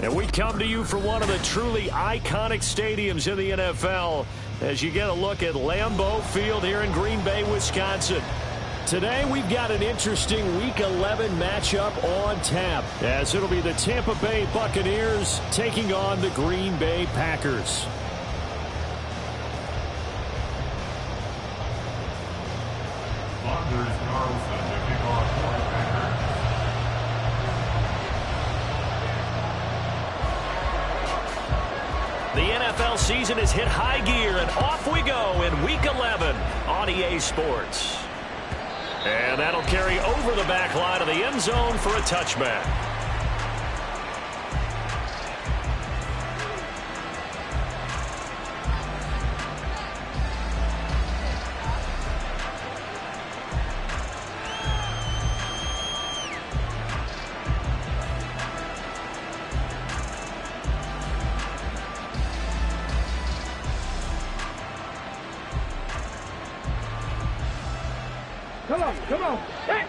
And we come to you from one of the truly iconic stadiums in the NFL as you get a look at Lambeau Field here in Green Bay, Wisconsin. Today we've got an interesting Week 11 matchup on tap, as it'll be the Tampa Bay Buccaneers taking on the Green Bay Packers. The NFL season has hit high gear, and off we go in Week 11 on EA Sports. And that'll carry over the back line of the end zone for a touchback. Come on. Hey!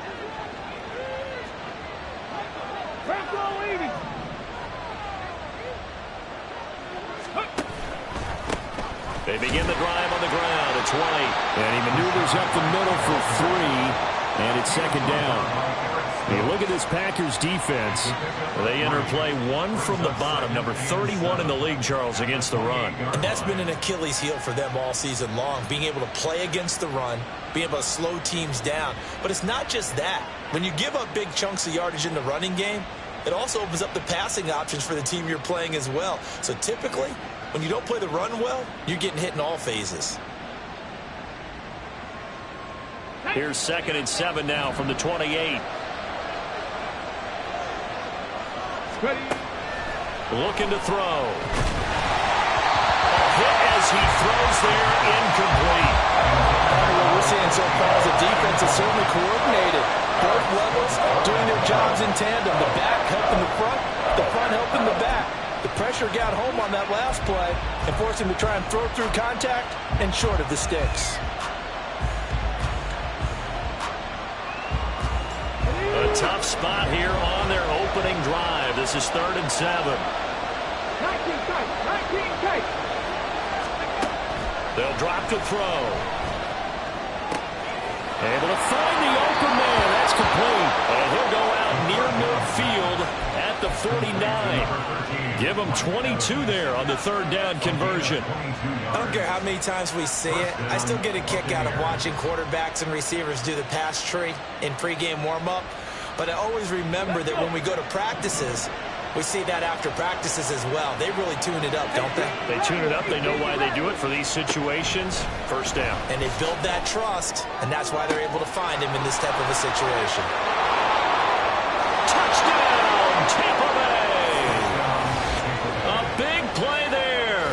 Crack on, Levy. They begin the drive on the ground at 20. And he maneuvers up the middle for 3. And it's second down. You look at this Packers defense. They enter play 1 from the bottom, number 31 in the league, Charles, against the run. And that's been an Achilles heel for them all season long, being able to play against the run, being able to slow teams down. But it's not just that. When you give up big chunks of yardage in the running game, it also opens up the passing options for the team you're playing as well. So typically, when you don't play the run well, you're getting hit in all phases. Here's 2nd and 7 now from the 28. Ready. Looking to throw. A hit as he throws there, incomplete. What we're seeing so far is the defense is certainly coordinated. Both levels doing their jobs in tandem. The back helping the front helping the back. The pressure got home on that last play and forced him to try and throw through contact and short of the sticks. A tough spot here on their opening drive. This is 3rd and 7. 19 tight. They'll drop to throw. Able to find the open man. That's complete. And he'll go out near midfield at the 49. Give him 22 there on the 3rd down conversion. I don't care how many times we see it. I still get a kick out of watching quarterbacks and receivers do the pass tree in pregame warm-up. But I always remember that when we go to practices, we see that after practices as well. They really tune it up, don't they? They tune it up. They know why they do it for these situations. 1st down. And they build that trust, and that's why they're able to find him in this type of a situation. Touchdown, Tampa Bay! A big play there.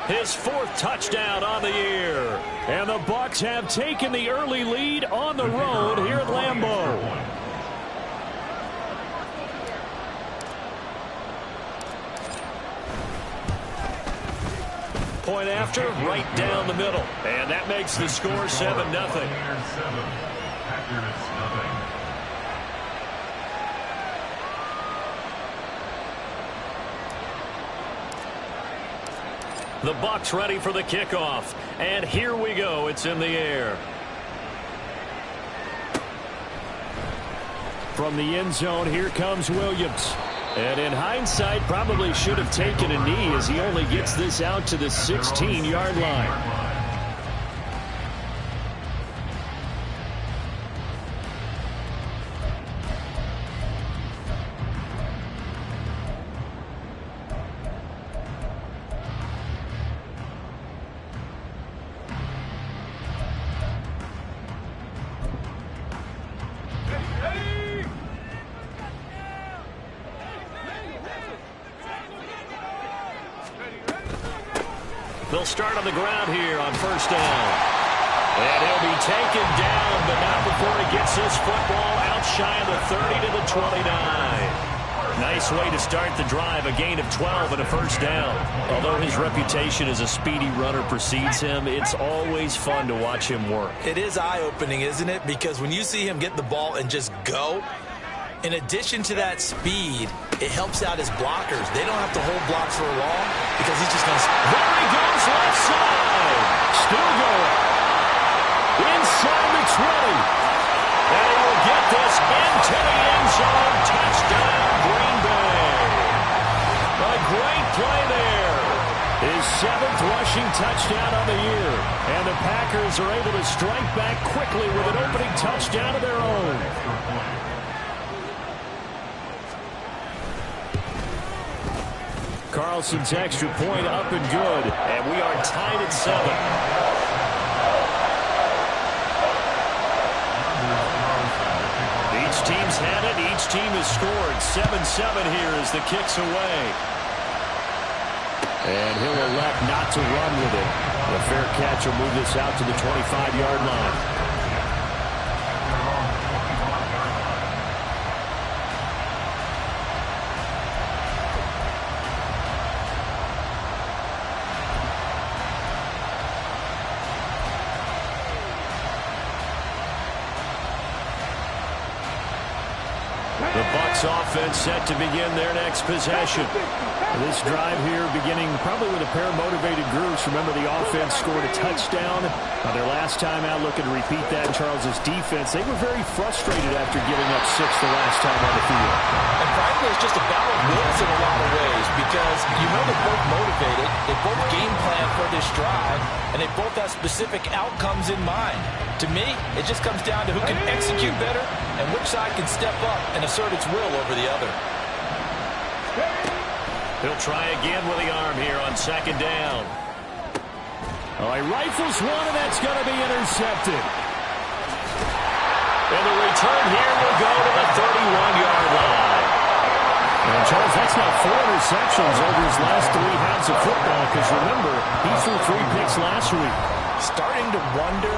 His 4th touchdown on the year. And the Bucs have taken the early lead on the road here at Lambeau. Point after, right down the middle. And that makes the score 7-0. The Bucs ready for the kickoff. And here we go. It's in the air. From the end zone, here comes Williams. And in hindsight, probably should have taken a knee as he only gets this out to the 16-yard line. They'll start on the ground here on 1st down. And he'll be taken down, but not before he gets this football out shy of the 30 to the 29. Nice way to start the drive, a gain of 12 and a 1st down. Although his reputation as a speedy runner precedes him, it's always fun to watch him work. It is eye-opening, isn't it? Because when you see him get the ball and just go, In addition to that speed, it helps out his blockers. They don't have to hold blocks for long because he's just going to... There he goes, left side. Still going. Inside the 20. And he will get this into the end zone. Touchdown, Green Bay. A great play there. His 7th rushing touchdown on the year. And the Packers are able to strike back quickly with an opening touchdown of their own. Carlson's extra point up and good. And we are tied at 7. Each team's had it. Each team has scored. 7-7 here as the kick's away. And he'll elect not to run with it. The fair catch will move this out to the 25-yard line. The Bucs offense set to begin their next possession. This drive here beginning probably with a pair of motivated groups. Remember, the offense scored a touchdown on their last time out. Looking to repeat that in Charles's defense. They were very frustrated after giving up 6 the last time on the field. And frankly, it's just a battle of wills in a lot of ways because you know they're both motivated. They both game plan for this drive, and they both have specific outcomes in mind. To me, it just comes down to who can execute better and which side can step up and assert its will over the other. He'll try again with the arm here on 2nd down. Oh, he rifles one, and that's going to be intercepted. And the return here will go to the 31-yard line. And Charles, that's now 4 interceptions over his last 3 halves of football, because remember, he threw 3 picks last week. Starting to wonder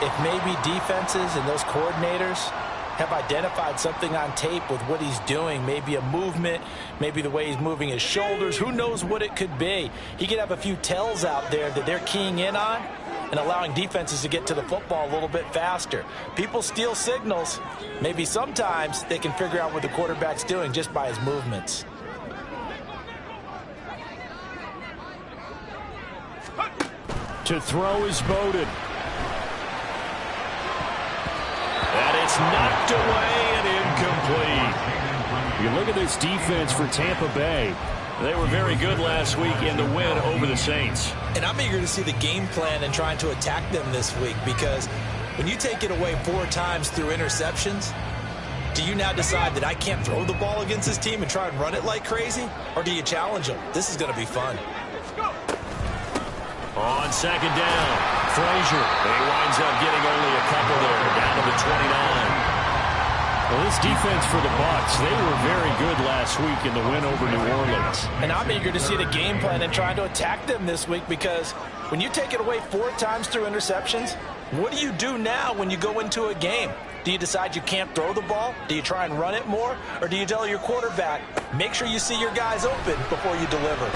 if maybe defenses and those coordinators have identified something on tape with what he's doing. Maybe a movement, maybe the way he's moving his shoulders. Who knows what it could be? He could have a few tells out there that they're keying in on and allowing defenses to get to the football a little bit faster. People steal signals. Maybe sometimes they can figure out what the quarterback's doing just by his movements. To throw is Bowden. And it's knocked away and incomplete. You look at this defense for Tampa Bay. They were very good last week in the win over the Saints. And I'm eager to see the game plan and trying to attack them this week, because when you take it away 4 times through interceptions, do you now decide that I can't throw the ball against this team and try and run it like crazy? Or do you challenge them? This is going to be fun. On 2nd down, Frazier. He winds up getting only a couple there, down to the 29. Well, this defense for the Bucs, they were very good last week in the win over New Orleans. And I'm eager to see the game plan and trying to attack them this week, because when you take it away 4 times through interceptions, what do you do now when you go into a game? Do you decide you can't throw the ball? Do you try and run it more? Or do you tell your quarterback, make sure you see your guys open before you deliver?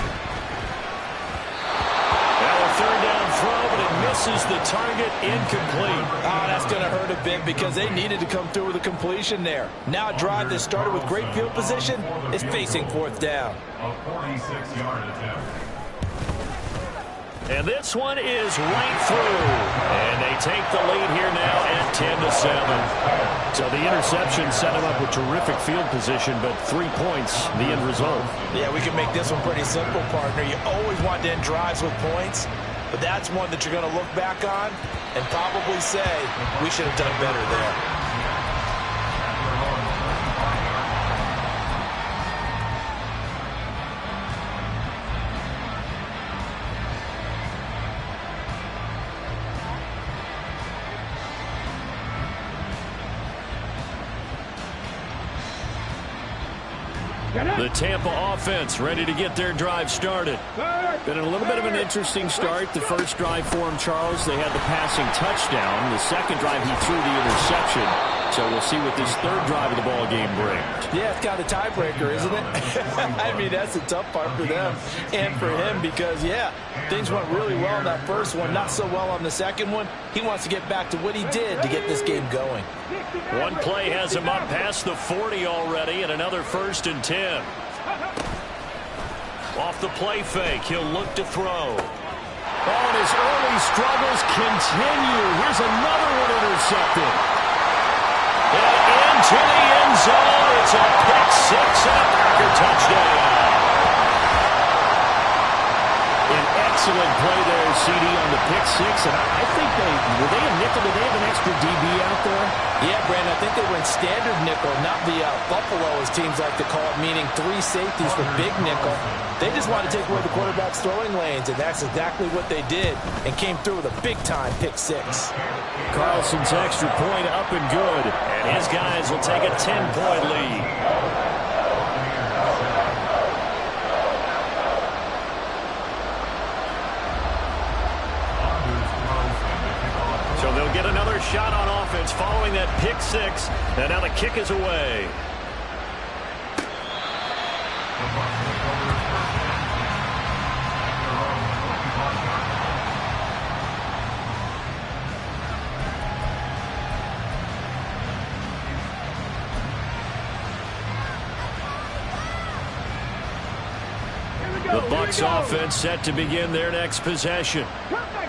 Now a 3rd down throw, but it misses the target, incomplete. Oh, that's going to hurt a bit because they needed to come through with a completion there. Now a drive that started with great field position is facing 4th down. A 46-yard attempt. And this one is right through. And they take the lead here now at 10-7. So the interception set them up with terrific field position, but 3 points, the end result. Yeah, we can make this one pretty simple, partner. You always want to end drives with points, but that's one that you're going to look back on and probably say, we should have done better there. The Tampa offense ready to get their drive started. Been a little bit of an interesting start. The first drive for him, Charles, they had the passing touchdown. The second drive, he threw the interception. So we'll see what this third drive of the ball game brings. Yeah, it's kind of a tiebreaker, isn't it? I mean, that's the tough part for them and for him because, yeah, things went really well in that first one, not so well on the second one. He wants to get back to what he did to get this game going. One play has him up past the 40 already, and another 1st and 10. Off the play fake, he'll look to throw. Oh, and his early struggles continue. Here's another one intercepted. And into the end zone. It's a pick six and a Packer touchdown. An excellent play there, CD, on the pick six. And I think were they a nickel? Did they have an extra DB out there? Yeah, Brandon, I think they went standard nickel, not the Buffalo, as teams like to call it, meaning 3 safeties for big nickel. They just wanted to take away the quarterback's throwing lanes, and that's exactly what they did, and came through with a big-time pick six. Carlson's extra point up and good, and his guys will take a 10-point lead. So they'll get another shot on offense following that pick six, and now the kick is away. The Bucs offense set to begin their next possession.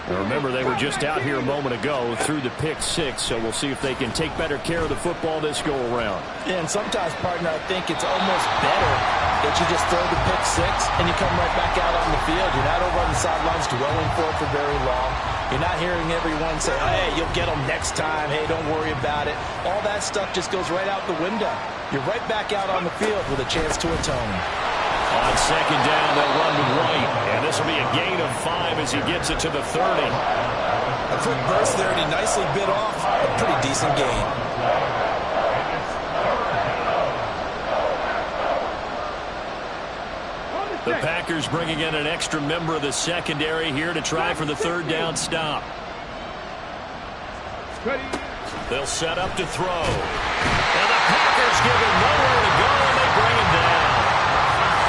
Now remember, they were just out here a moment ago through the pick six, so we'll see if they can take better care of the football this go around. Yeah, and sometimes, partner, I think it's almost better that you just throw the pick six and you come right back out on the field. You're not over on the sidelines dwelling for it for very long. You're not hearing everyone say, hey, you'll get them next time. Hey, don't worry about it. All that stuff just goes right out the window. You're right back out on the field with a chance to atone. On second down, they'll run with White, and this will be a gain of 5 as he gets it to the 30. A quick burst there, and he nicely bit off a pretty decent gain. The Packers bringing in an extra member of the secondary here to try for the third down stop. They'll set up to throw. And the Packers give him nowhere to go, and they bring him down.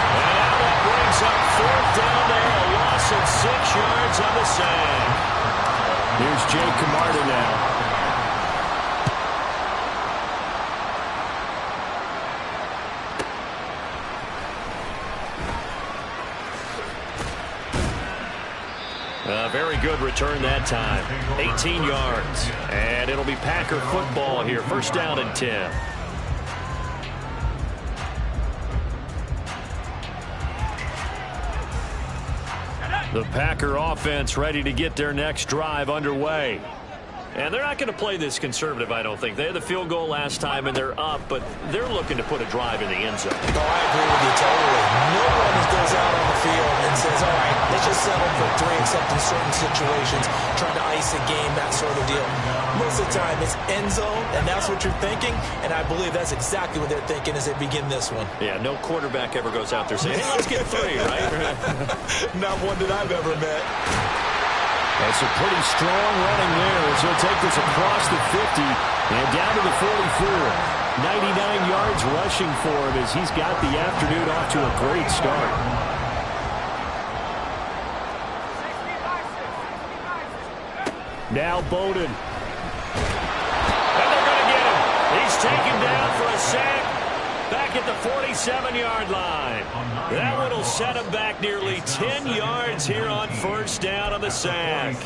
And now that brings up fourth down there, a loss of 6 yards on the sack. Here's Jake Camarda now. A very good return that time. 18 yards. And it'll be Packer football here. First down and 10. The Packer offense ready to get their next drive underway. And they're not going to play this conservative, I don't think. They had the field goal last time, and they're up, but they're looking to put a drive in the end zone. Oh, I agree with you totally. No one goes out on the field and says, all right, let's just settle for 3, except in certain situations, trying to ice a game, that sort of deal. Most of the time, it's end zone, and that's what you're thinking, and I believe that's exactly what they're thinking as they begin this one. Yeah, no quarterback ever goes out there saying, hey, let's get 3, right? Not one that I've ever met. That's a pretty strong running there as he'll take this across the 50 and down to the 44. 99 yards rushing for him as he's got the afternoon off to a great start. Now Bowden. And they're going to get him. He's taken down for a sack. Back at the 47-yard line. That one will set him back nearly 10 yards here on first down on the sack.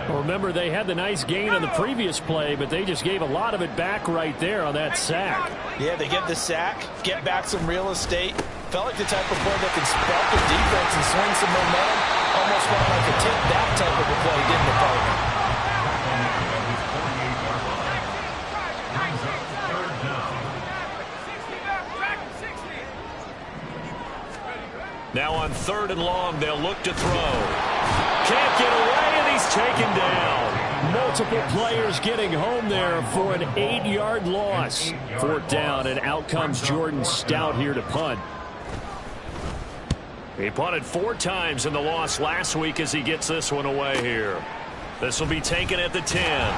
Well, remember, they had the nice gain on the previous play, but they just gave a lot of it back right there on that sack. Yeah, they get the sack, get back some real estate. Felt like the type of play that can spark the defense and swing some momentum. Almost felt like a take-back type of a play, didn't it, partner? Now on third and long, they'll look to throw. Can't get away, and he's taken down. Multiple players getting home there for an 8-yard loss. Fourth down, and out comes Jordan Stout here to punt. He punted 4 times in the loss last week as he gets this one away here. This will be taken at the 10.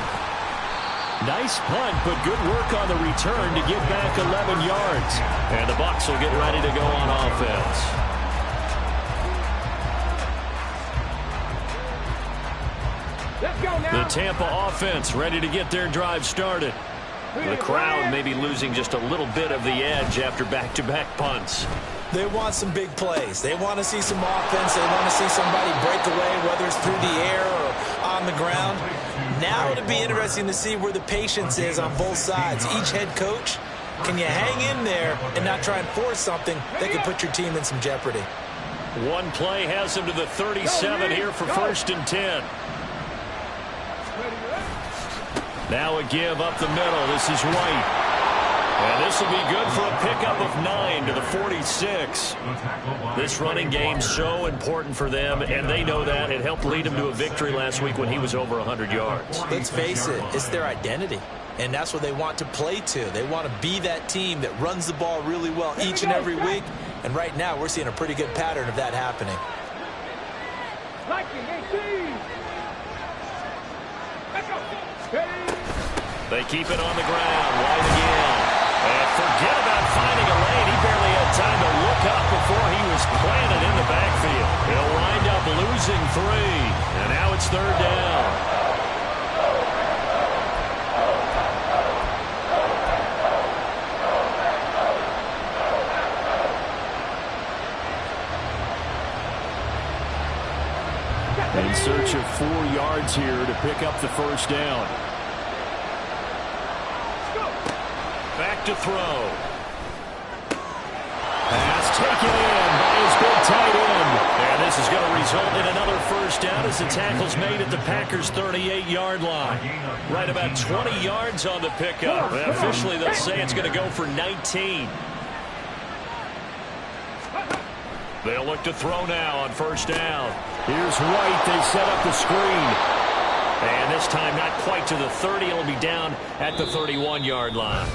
Nice punt, but good work on the return to get back 11 yards. And the Bucs will get ready to go on offense. Let's go now. The Tampa offense ready to get their drive started. The crowd may be losing just a little bit of the edge after back-to-back punts. They want some big plays. They want to see some offense. They want to see somebody break away, whether it's through the air or on the ground. Now it'll be interesting to see where the patience is on both sides. Each head coach, can you hang in there and not try and force something that could put your team in some jeopardy? One play has him to the 37 here for 1st and 10. Now a give up the middle. This is White. And this will be good for a pickup of 9 to the 46. This running game so important for them, and they know that. It helped lead them to a victory last week when he was over 100 yards. Let's face it, it's their identity, and that's what they want to play to. They want to be that team that runs the ball really well each and every week, and right now we're seeing a pretty good pattern of that happening. They keep it on the ground. White again. And forget about finding a lane. He barely had time to look up before he was planted in the backfield. He'll wind up losing 3. And now it's 3rd down. In search of 4 yards here to pick up the 1st down. Back to throw. Pass taken in by his big tight end. And this is going to result in another 1st down as the tackle's made at the Packers' 38-yard line. Right about 20 yards on the pickup. And officially, they'll say it's going to go for 19. They'll look to throw now on 1st down. Here's White. They set up the screen. And this time not quite to the 30. It'll be down at the 31-yard line.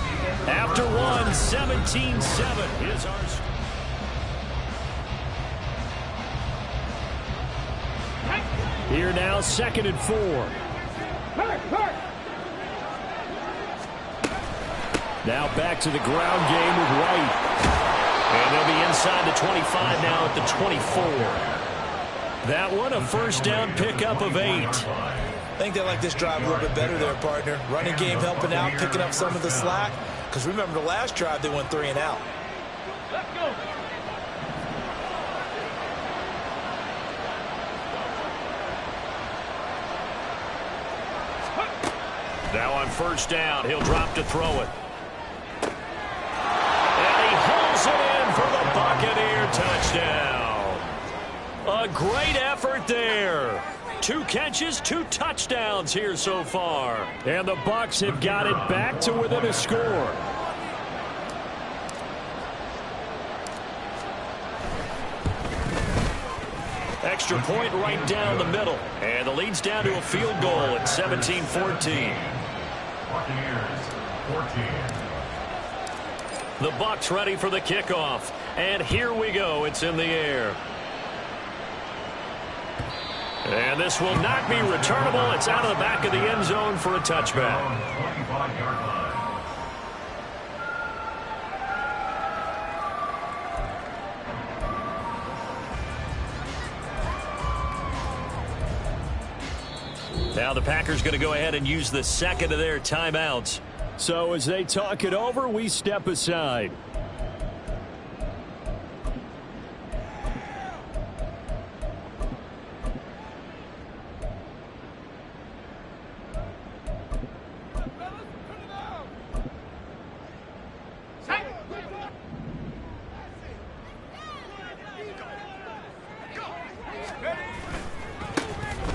After 1, 17-7 is our score. Here now, 2nd and 4. Now back to the ground game with White. And they'll be inside the 25 now at the 24. That one a 1st down pickup of 8. I think they like this drive a little bit better there, partner. Running game helping out, picking up some of the slack. Because remember the last drive, they went 3 and out. Let's go. Now on 1st down, he'll drop to throw it. And he holds it in for the Buccaneer touchdown. A great effort there. 2 catches, 2 touchdowns here so far. And the Bucs have got it back to within a score. Extra point right down the middle. And the lead's down to a field goal at 17-14. Buccaneers, 14. The Bucs ready for the kickoff. And here we go. It's in the air. And this will not be returnable. It's out of the back of the end zone for a touchback. 25-yard line. Now the Packers going to go ahead and use the 2nd of their timeouts. So as they talk it over, we step aside.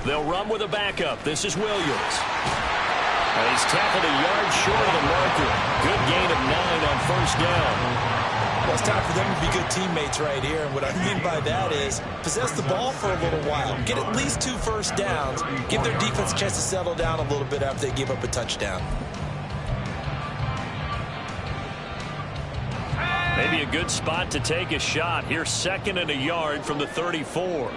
They'll run with a backup. This is Williams. And he's tackled a yard short of the marker. Good gain of 9 on 1st down. Well, it's time for them to be good teammates right here. And what I mean by that is possess the ball for a little while. Get at least 2 first downs. Give their defense a chance to settle down a little bit after they give up a touchdown. Maybe a good spot to take a shot. Here's 2nd and a yard from the 34.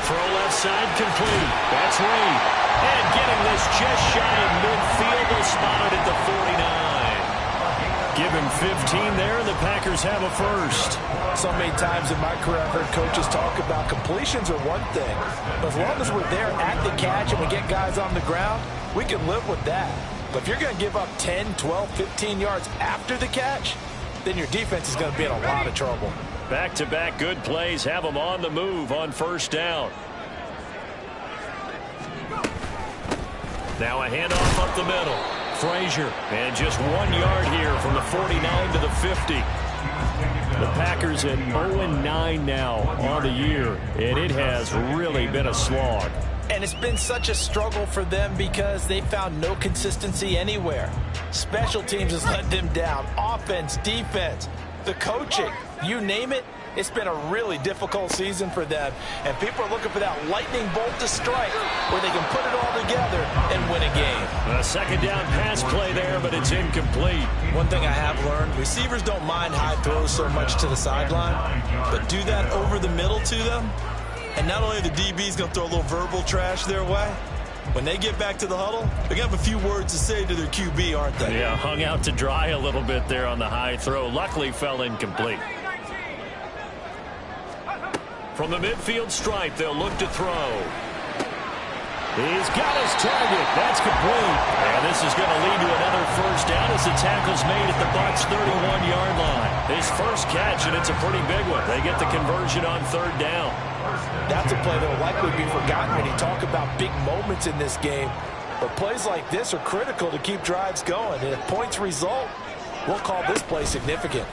Throw left side complete. That's Reed. And getting this just shy of midfield. They'll spot it at the 49. Give him 15 there, and the Packers have a first. So many times in my career, I've heard coaches talk about completions are one thing. But as long as we're there at the catch and we get guys on the ground, we can live with that. But if you're going to give up 10, 12, 15 yards after the catch, then your defense is going to be in a lot of trouble. Back-to-back good plays have them on the move on first down. Now a handoff up the middle. Frazier, and just 1 yard here from the 49 to the 50. The Packers at 0-9 now on the year, and it has really been a slog. And it's been such a struggle for them because they found no consistency anywhere. Special teams has let them down. Offense, defense, the coaching, you name it. It's been a really difficult season for them. And people are looking for that lightning bolt to strike where they can put it all together and win a game. A second down pass play there, but it's incomplete. One thing I have learned, receivers don't mind high throws so much to the sideline, but do that over the middle to them. And not only are the DBs going to throw a little verbal trash their way, when they get back to the huddle, they're going to have a few words to say to their QB, aren't they? Yeah, hung out to dry a little bit there on the high throw. Luckily fell incomplete. From the midfield stripe, they'll look to throw. He's got his target. That's complete. And this is going to lead to another first down as the tackle's made at the Bucs' 31-yard line. His first catch, and it's a pretty big one. They get the conversion on third down. That's a play that will likely be forgotten when you talk about big moments in this game. But plays like this are critical to keep drives going. And if points result, we'll call this play significant.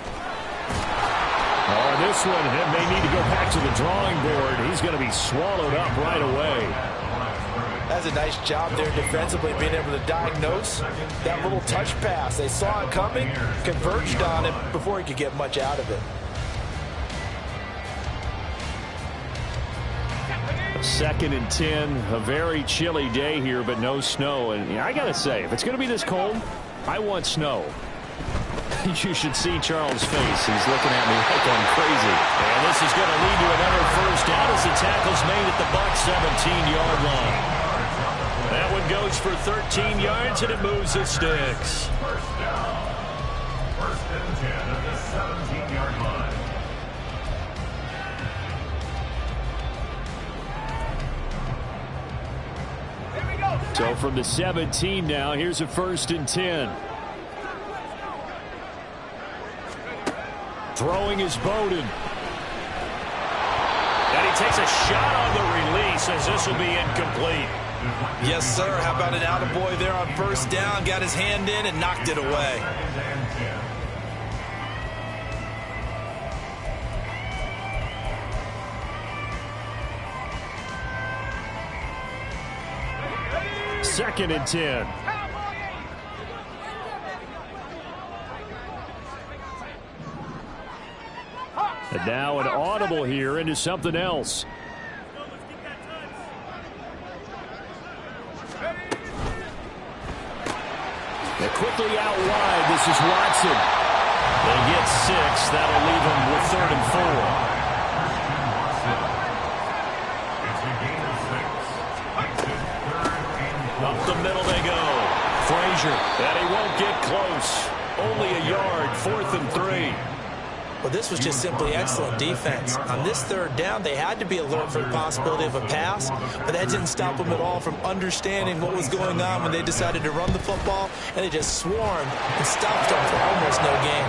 Oh, this one may need to go back to the drawing board. He's going to be swallowed up right away. That's a nice job there defensively, being able to diagnose that little touch pass. They saw it coming, converged on it before he could get much out of it. Second and 10, a very chilly day here, but no snow. And I got to say, if it's going to be this cold, I want snow. You should see Charles' face. He's looking at me like I'm crazy. And this is going to lead to another first down as the tackle's made at the Bucs' 17-yard line. That one goes for 13 yards, and it moves the sticks. First down. First and 10 at the 17-yard line. So from the 17 now, here's a first and 10. Throwing is Bowden. And he takes a shot on the release as this will be incomplete. Yes, sir. How about an attaboy there on first down? Got his hand in and knocked it away. Second and 10. And now an audible here into something else. They're quickly out wide. This is Watson. They get 6. That'll leave them with 3rd and 4. Up the middle they go. Frazier. And he won't get close. Only a yard. 4th and 3. Well, this was just simply excellent defense. On this third down, they had to be alert for the possibility of a pass, but that didn't stop them at all from understanding what was going on when they decided to run the football, and they just swarmed and stopped them for almost no gain.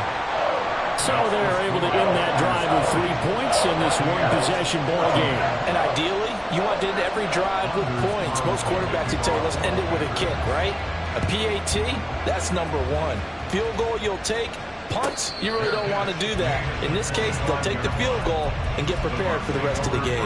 So they're able to end that drive with 3 points in this one-possession ball game. And ideally, you want to end every drive with points. Most quarterbacks would tell you, let's end it with a kick, right? A PAT, that's number 1. Field goal you'll take. Punts, you really don't want to do that. In this case, they'll take the field goal and get prepared for the rest of the game.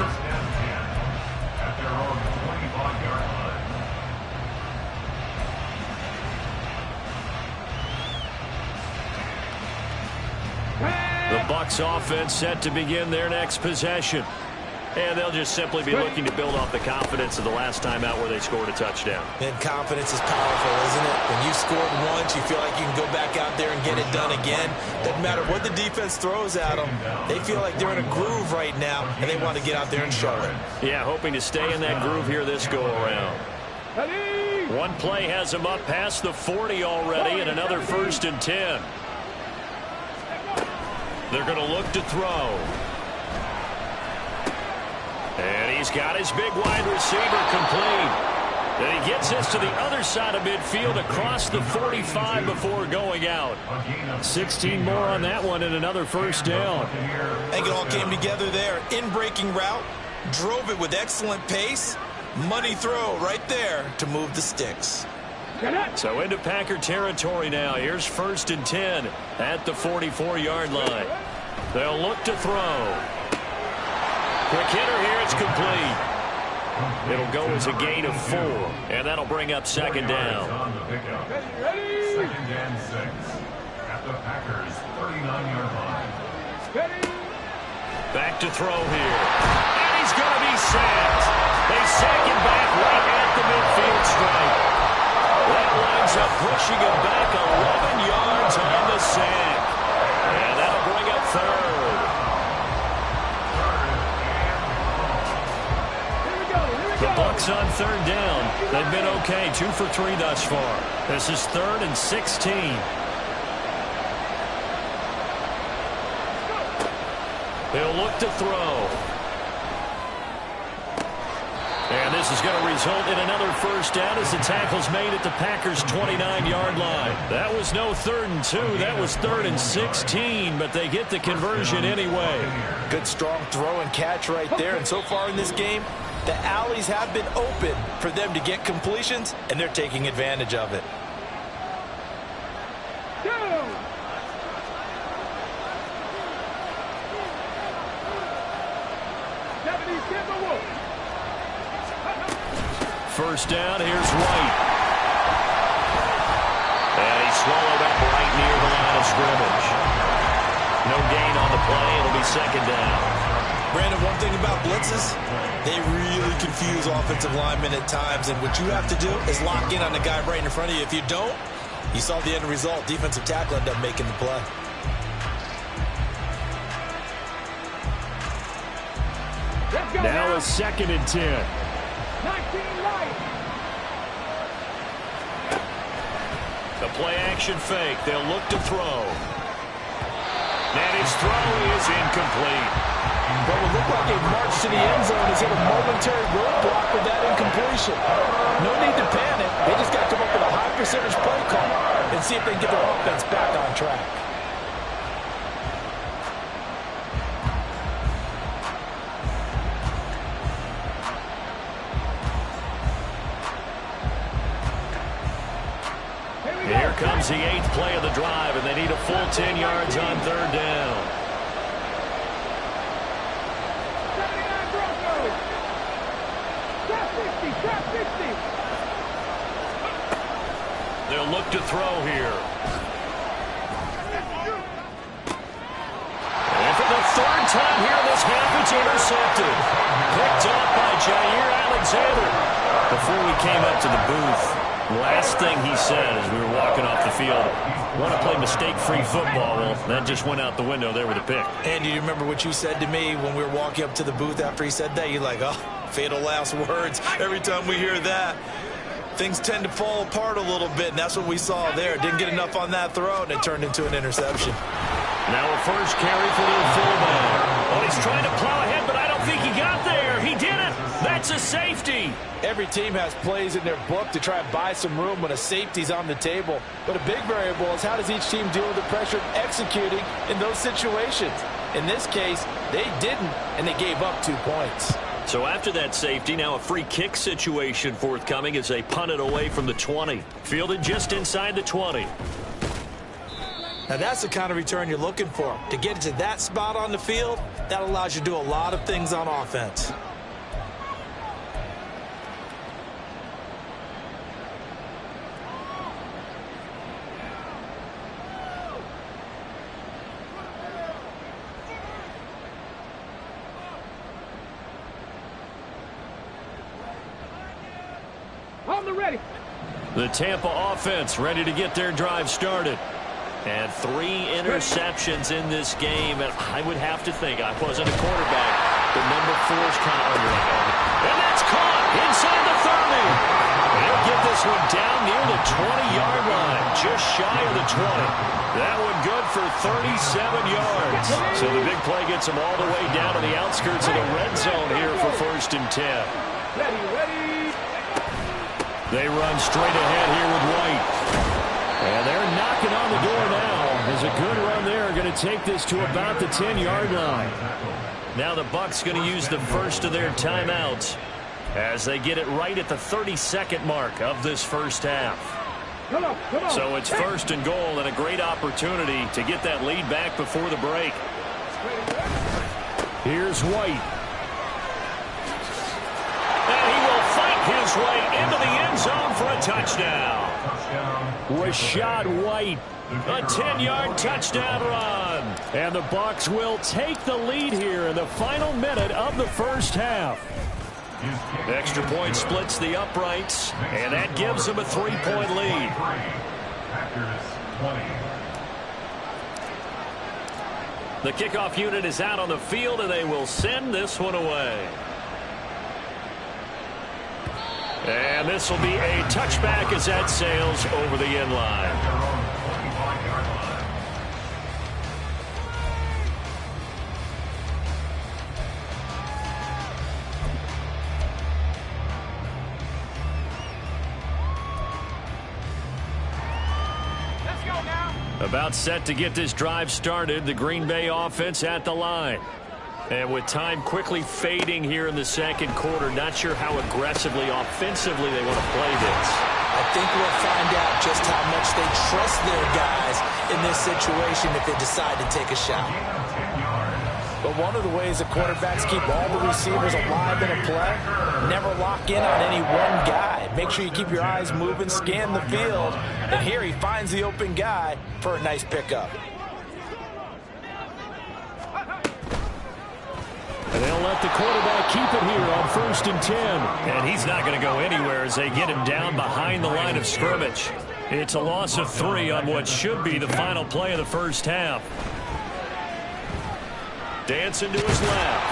The Bucs offense set to begin their next possession. And they'll just simply be looking to build off the confidence of the last time out where they scored a touchdown. And confidence is powerful, isn't it? When you scored once, you feel like you can go back out there and get it it done again. Doesn't matter what the defense throws at them. They feel like they're in a groove right now, and they want to get out there and show it. Yeah, hoping to stay in that groove here this go-around. One play has them up past the 40 already, and another 1st and 10. They're going to look to throw. And he's got his big wide receiver complete. And he gets this to the other side of midfield across the 45 before going out. 16 more on that one and another 1st down. I think it all came together there. In-breaking route, drove it with excellent pace. Money throw right there to move the sticks. So into Packer territory now. Here's 1st and 10 at the 44-yard line. They'll look to throw. Quick hitter here. It's complete. It'll go as a gain of 4, and that'll bring up 2nd down. Second and 6 at the Packers' 39-yard line. Back to throw here. And he's going to be sacked. They sack him back right at the midfield stripe. That winds up pushing him back 11 yards on the sack. And that'll bring up 3rd. The Bucs on 3rd down. They've been okay, 2 for 3 thus far. This is 3rd and 16. He'll look to throw. And this is going to result in another 1st down as the tackle's made at the Packers' 29-yard line. That was no 3rd and 2. That was 3rd and 16, but they get the conversion anyway. Good, strong throw and catch right there. And so far in this game, the alleys have been open for them to get completions, and they're taking advantage of it. First down, here's White. And he swallowed up right near the line of scrimmage. No gain on the play. It'll be 2nd down. Brandon, one thing about blitzes, they really confuse offensive linemen at times, and what you have to do is lock in on the guy right in front of you. If you don't, you saw the end result. Defensive tackle ended up making the play. Now a 2nd and 10. The play-action fake. They'll look to throw. And his throw is incomplete. What would look like a march to the end zone is hit a momentary roadblock with that incompletion. No need to panic. They just got to come up with a high percentage play call and see if they can get their offense back on track. Here comes the 8th play of the drive, and they need a full 10 yards on 3rd down. They'll look to throw here. And for the 3rd time here in this half, it's intercepted. Picked up by Jair Alexander. Before we came up to the booth, last thing he said as we were walking off the field, want to play mistake-free football. Well, that just went out the window there with a pick. And do you remember what you said to me when we were walking up to the booth after he said that? You're like, oh, fatal last words. Every time we hear that, things tend to fall apart a little bit, and that's what we saw there. Didn't get enough on that throw, and it turned into an interception. Now a first carry for the fullback. Oh, he's trying to plow ahead, but I don't think he got there. He did it. That's a safety. Every team has plays in their book to try and buy some room when a safety's on the table. But a big variable is how does each team deal with the pressure of executing in those situations. In this case, they didn't, and they gave up 2 points. So after that safety, now a free kick situation forthcoming as they punt it away from the 20. Fielded just inside the 20. Now that's the kind of return you're looking for. To get to that spot on the field, that allows you to do a lot of things on offense. On the ready. The Tampa offense ready to get their drive started. And 3 interceptions in this game. And I would have to think, I wasn't a quarterback, but number 4 is kind of under my head. And that's caught inside the 30. And he'll get this one down near the 20-yard line, just shy of the 20. That one good for 37 yards. So the big play gets him all the way down to the outskirts of the red zone here for 1st and 10. Ready. They run straight ahead here with White. And they're knocking on the door now. There's a good run there. Going to take this to about the 10-yard line. Now the Bucs going to use the first of their timeouts as they get it right at the 32nd mark of this first half. Come on. So it's 1st and goal and a great opportunity to get that lead back before the break. Here's White. And he will fight his way into the end zone for a touchdown. Rashad White, a 10-yard touchdown run. And the Bucs will take the lead here in the final minute of the first half. Extra point splits the uprights, and that gives them a 3-point lead. The kickoff unit is out on the field, and they will send this one away. And this will be a touchback as that sails over the end line. Let's go now. About set to get this drive started, the Green Bay offense at the line. And with time quickly fading here in the second quarter, not sure how aggressively, offensively they want to play this. I think we'll find out just how much they trust their guys in this situation if they decide to take a shot. But one of the ways the quarterbacks keep all the receivers alive in a play, never lock in on any one guy. Make sure you keep your eyes moving, scan the field. And here he finds the open guy for a nice pickup. And they'll let the quarterback keep it here on 1st and 10. And he's not going to go anywhere as they get him down behind the line of scrimmage. It's a loss of 3 on what should be the final play of the first half. Dancing to his left.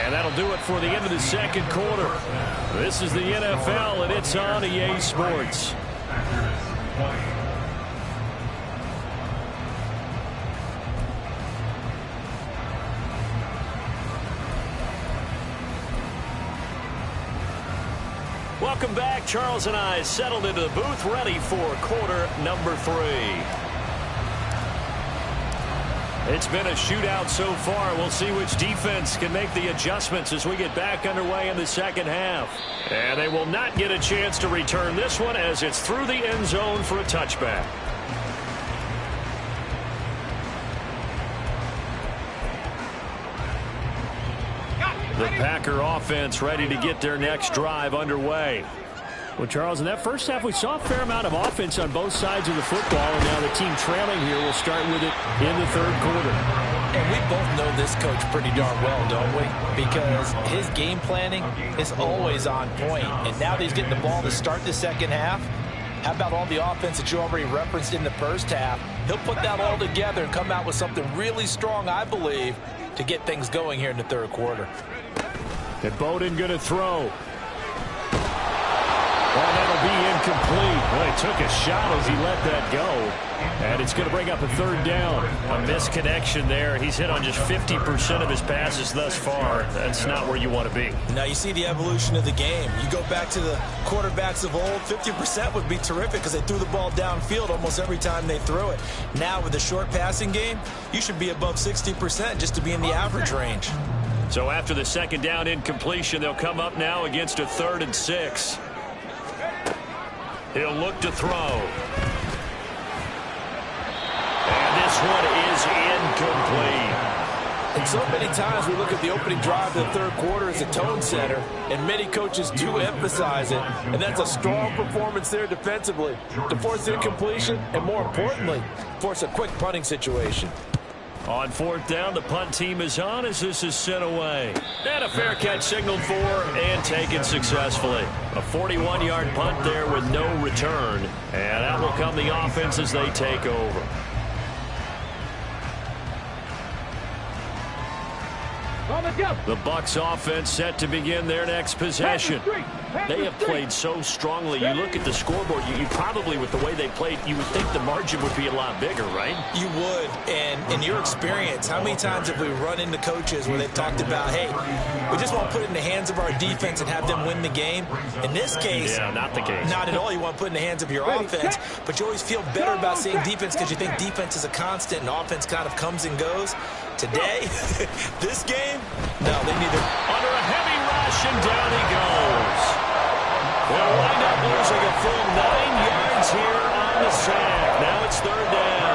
And that'll do it for the end of the second quarter. This is the NFL, and it's on EA Sports. Welcome back. Charles and I settled into the booth, ready for quarter number 3. It's been a shootout so far. We'll see which defense can make the adjustments as we get back underway in the second half. And they will not get a chance to return this one as it's through the end zone for a touchback. The Packer offense ready to get their next drive underway. Well, Charles, in that first half, we saw a fair amount of offense on both sides of the football, and now the team trailing here will start with it in the third quarter. And we both know this coach pretty darn well, don't we? Because his game planning is always on point. And now that he's getting the ball to start the second half, how about all the offense that you already referenced in the first half? He'll put that all together and come out with something really strong, I believe, to get things going here in the third quarter. And Bowden going to throw. Well, that'll be incomplete. Well, he took a shot as he let that go. And it's going to bring up a third down. A misconnection there. He's hit on just 50% of his passes thus far. That's not where you want to be. Now you see the evolution of the game. You go back to the quarterbacks of old, 50% would be terrific because they threw the ball downfield almost every time they threw it. Now with the short passing game, you should be above 60% just to be in the average range. So after the second down incompletion, they'll come up now against a 3rd and 6. He'll look to throw. And this one is incomplete. And so many times we look at the opening drive of the third quarter as a tone setter, and many coaches do emphasize it. And that's a strong performance there defensively to force incompletion and, more importantly, force a quick punting situation. On fourth down, the punt team is on as this is sent away. And a fair catch signaled for and taken successfully. A 41-yard punt there with no return. And out will come the offense as they take over. The Bucs offense set to begin their next possession. They have played so strongly. You look at the scoreboard, you probably, with the way they played, you would think the margin would be a lot bigger, right? You would. And in your experience, how many times have we run into coaches where they've talked about, hey, we just want to put it in the hands of our defense and have them win the game? In this case, yeah, not the case. Not at all. You want to put it in the hands of your offense, but you always feel better about seeing defense because you think defense is a constant and offense kind of comes and goes. Today, this game, no, they need to. Under a heavy rush, and down he goes. They'll wind up losing a full 9 yards here on the sack. Now it's third down.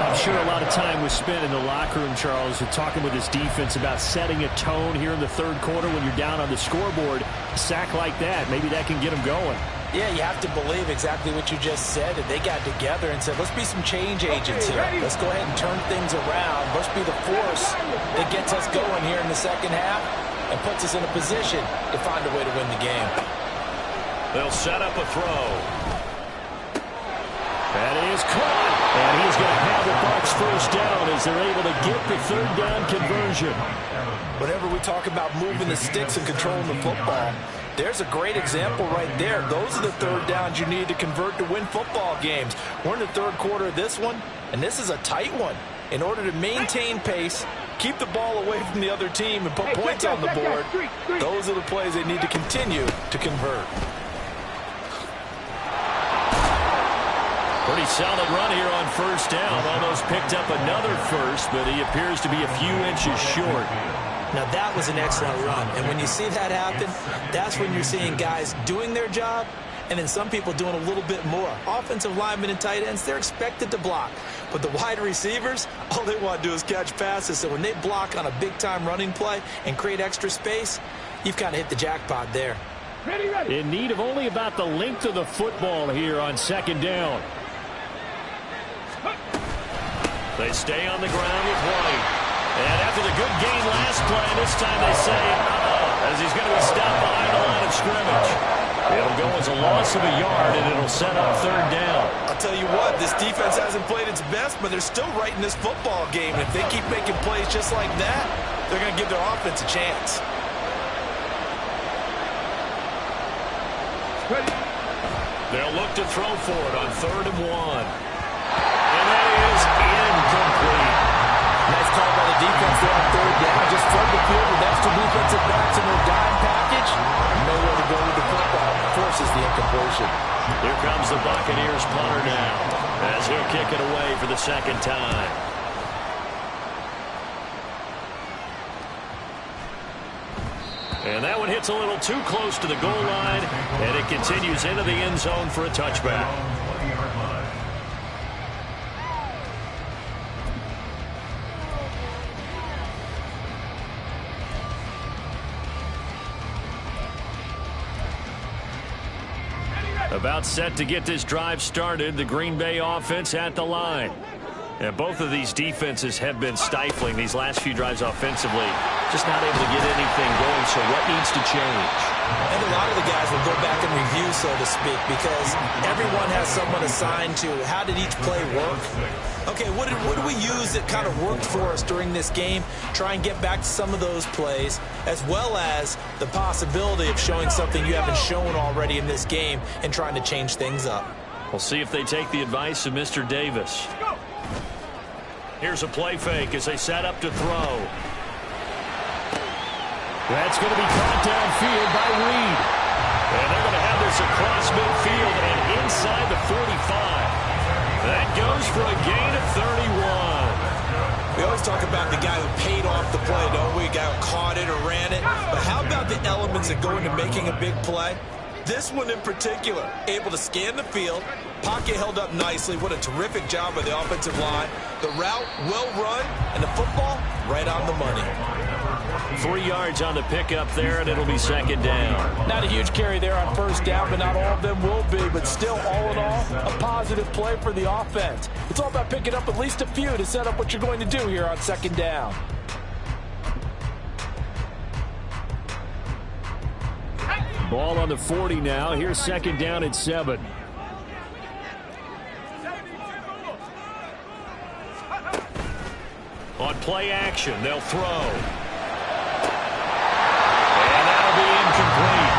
I'm sure a lot of time was spent in the locker room, Charles, talking with his defense about setting a tone here in the third quarter when you're down on the scoreboard. A sack like that, maybe that can get them going. Yeah, you have to believe exactly what you just said. And they got together and said, let's be some change agents here. Let's go ahead and turn things around. Let's be the force that gets us going here in the second half and puts us in a position to find a way to win the game. They'll set up a throw. That is caught. And he's going to have the Bucs first down as they're able to get the third down conversion. Whenever we talk about moving the sticks and controlling the football, there's a great example right there. Those are the third downs you need to convert to win football games. We're in the third quarter of this one, and this is a tight one. In order to maintain pace, keep the ball away from the other team, and put points on the board, those are the plays they need to continue to convert. Pretty solid run here on first down. Almost picked up another first, but he appears to be a few inches short. Now, that was an excellent run. And when you see that happen, that's when you're seeing guys doing their job and then some people doing a little bit more. Offensive linemen and tight ends, they're expected to block. But the wide receivers, all they want to do is catch passes. So when they block on a big-time running play and create extra space, you've kind of hit the jackpot there. In need of only about the length of the football here on second down. They stay on the ground with White. And after the good gain last play, this time they say, as he's going to be stopped behind the line of scrimmage. It'll go as a loss of a yard, and it'll set up third down. I'll tell you what, this defense hasn't played its best, but they're still right in this football game. And if they keep making plays just like that, they're going to give their offense a chance. They'll look to throw for it on 3rd and 1. And that is incomplete. Nice call by the defense there on 3rd down. Just flood the field with extra defensive backs in their dime package. Nowhere to go with the football. Forces the incompletion. Here comes the Buccaneers punter now as he'll kick it away for the second time. And that one hits a little too close to the goal line, and it continues into the end zone for a touchback. About set to get this drive started, the Green Bay offense at the line. And both of these defenses have been stifling these last few drives offensively. Just not able to get anything going, so what needs to change? And a lot of the guys will go back and review, so to speak, because everyone has someone assigned to how did each play work. Okay, what did we use that kind of worked for us during this game? Try and get back to some of those plays, as well as the possibility of showing something you haven't shown already in this game and trying to change things up. We'll see if they take the advice of Mr. Davis. Here's a play fake as they set up to throw. That's going to be caught downfield by Reed. And they're going to have this across midfield and inside the 45. That goes for a gain of 31. We always talk about the guy who paid off the play, don't we? A guy who caught it or ran it. But how about the elements that go into making a big play? This one in particular, able to scan the field, pocket held up nicely. What a terrific job by the offensive line. The route well run, and the football right on the money. 3 yards on the pickup there, and it'll be second down. Not a huge carry there on first down, but not all of them will be. But still, all in all, a positive play for the offense. It's all about picking up at least a few to set up what you're going to do here on second down. Ball on the 40 now. Here's second down at 7. On play action, they'll throw. And that'll be incomplete.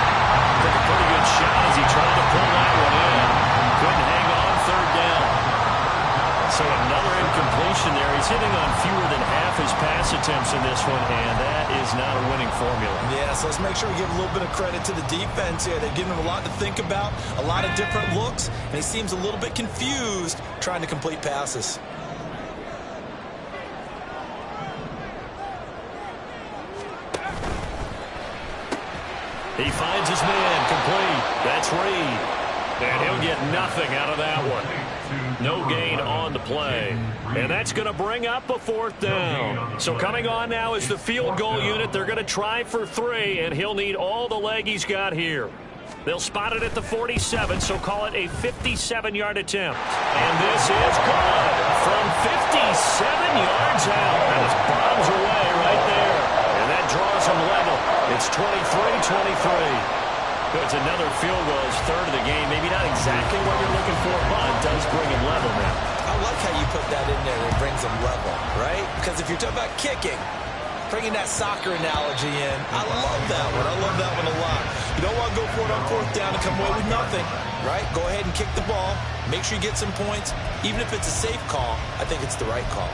Took a pretty good shot as he tried to pull that one in. Couldn't hang on third down. So another incompletion there. He's hitting on fewer than half his pass attempts in this one, and that is not a winning formula. Yeah, so let's make sure we give a little bit of credit to the defense here. They've given him a lot to think about, a lot of different looks, and he seems a little bit confused trying to complete passes. He finds his man complete. That's Reed. And he'll get nothing out of that one. No gain on the play. And that's going to bring up a fourth down. So coming on now is the field goal unit. They're going to try for 3, and he'll need all the leg he's got here. They'll spot it at the 47, so call it a 57-yard attempt. And this is good from 57 yards out. And it bombs away right there. And that draws him level. It's 23-23. It's another field goal, his third of the game. Maybe not exactly what you're looking for, but it does bring him level now. I like how you put that in there. It brings him level, right? Because if you're talking about kicking, bringing that soccer analogy in, I love that one. I love that one a lot. You don't want to go for it on fourth down and come away with nothing, right? Go ahead and kick the ball. Make sure you get some points. Even if it's a safe call, I think it's the right call.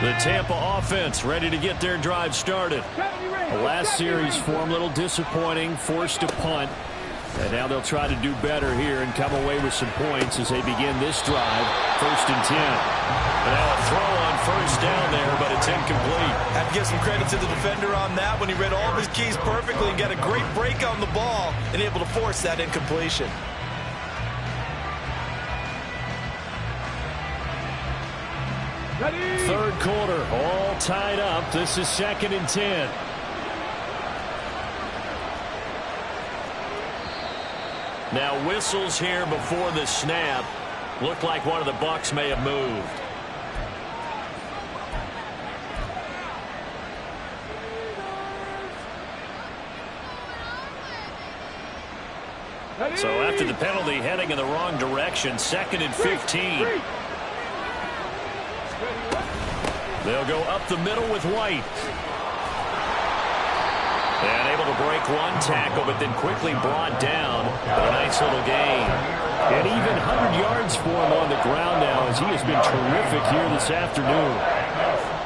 The Tampa offense ready to get their drive started. The last series for them, a little disappointing, forced to punt. And now they'll try to do better here and come away with some points as they begin this drive. 1st and 10. And now a throw on first down there, but it's incomplete. Have to give some credit to the defender on that when he read all of his keys perfectly and got a great break on the ball and able to force that incompletion. Third quarter, all tied up. This is 2nd and 10. Now whistles here before the snap. Looked like one of the Bucs may have moved. So after the penalty, heading in the wrong direction, 2nd and 15. They'll go up the middle with White. And able to break one tackle, but then quickly brought down. A nice little gain. And even 100 yards for him on the ground now, as he has been terrific here this afternoon.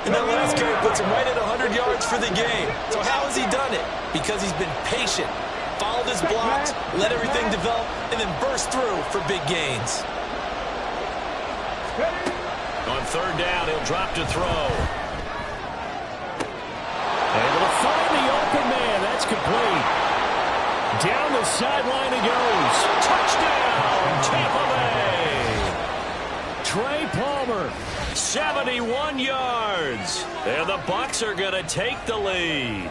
And that last carry puts him right at 100 yards for the game. So how has he done it? Because he's been patient, followed his blocks, let everything develop, and then burst through for big gains. On third down, he'll drop to throw. Able to find the open man. That's complete. Down the sideline he goes. Touchdown, Tampa Bay. Trey Palmer, 71 yards. And the Bucs are going to take the lead.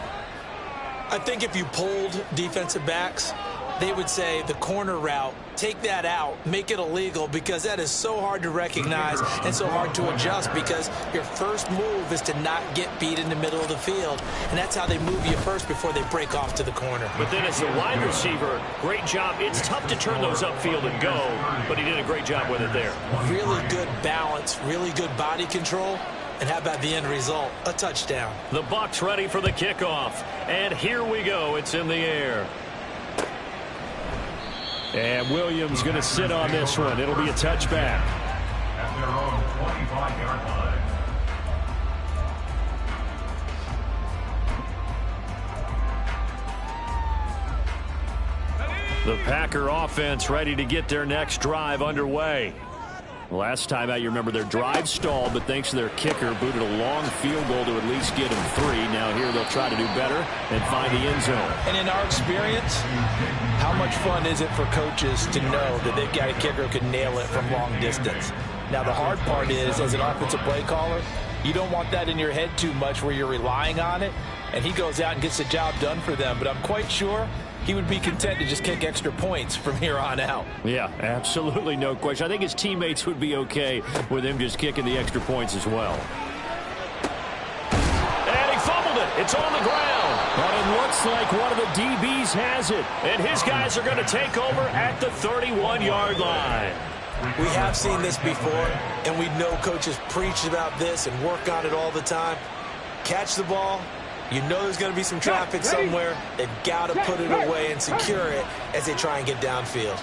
I think if you polled defensive backs, they would say the corner route, take that out, make it illegal, because that is so hard to recognize and so hard to adjust, because your first move is to not get beat in the middle of the field. And that's how they move you first before they break off to the corner. But then as the wide receiver, great job. It's tough to turn those upfield and go, but he did a great job with it there. Really good balance, really good body control. And how about the end result? A touchdown. The Bucs ready for the kickoff. And here we go. It's in the air. And Williams going to sit on this one. It'll be a touchback. At their own 25-yard line. The Packer offense ready to get their next drive underway. Last time out, you remember their drive stalled, but thanks to their kicker, booted a long field goal to at least get them 3. Now here they'll try to do better and find the end zone. And in our experience, how much fun is it for coaches to know that they've got a kicker who can nail it from long distance? Now the hard part is, as an offensive play caller, you don't want that in your head too much where you're relying on it, and he goes out and gets the job done for them. But I'm quite sure he would be content to just kick extra points from here on out. Yeah, absolutely no question. I think his teammates would be okay with him just kicking the extra points as well. And he fumbled it. It's on the ground. But it looks like one of the DBs has it. And his guys are going to take over at the 31-yard line. We have seen this before, and we know coaches preach about this and work on it all the time. Catch the ball. You know there's going to be some traffic somewhere. They've got to put it away and secure it as they try and get downfield.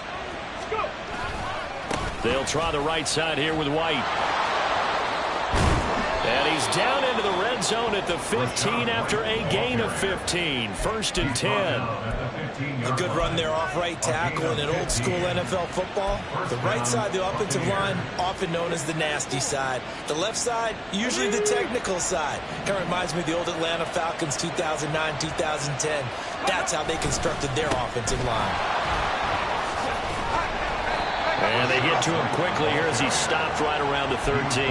They'll try the right side here with White. And he's down into the red zone at the 15 after a gain of 15. 1st and 10. A good run there off right tackle in an old school NFL football. The right side, the offensive line, often known as the nasty side. The left side, usually the technical side. Kind of reminds me of the old Atlanta Falcons 2009, 2010. That's how they constructed their offensive line. And they get to him quickly here as he stopped right around the 13.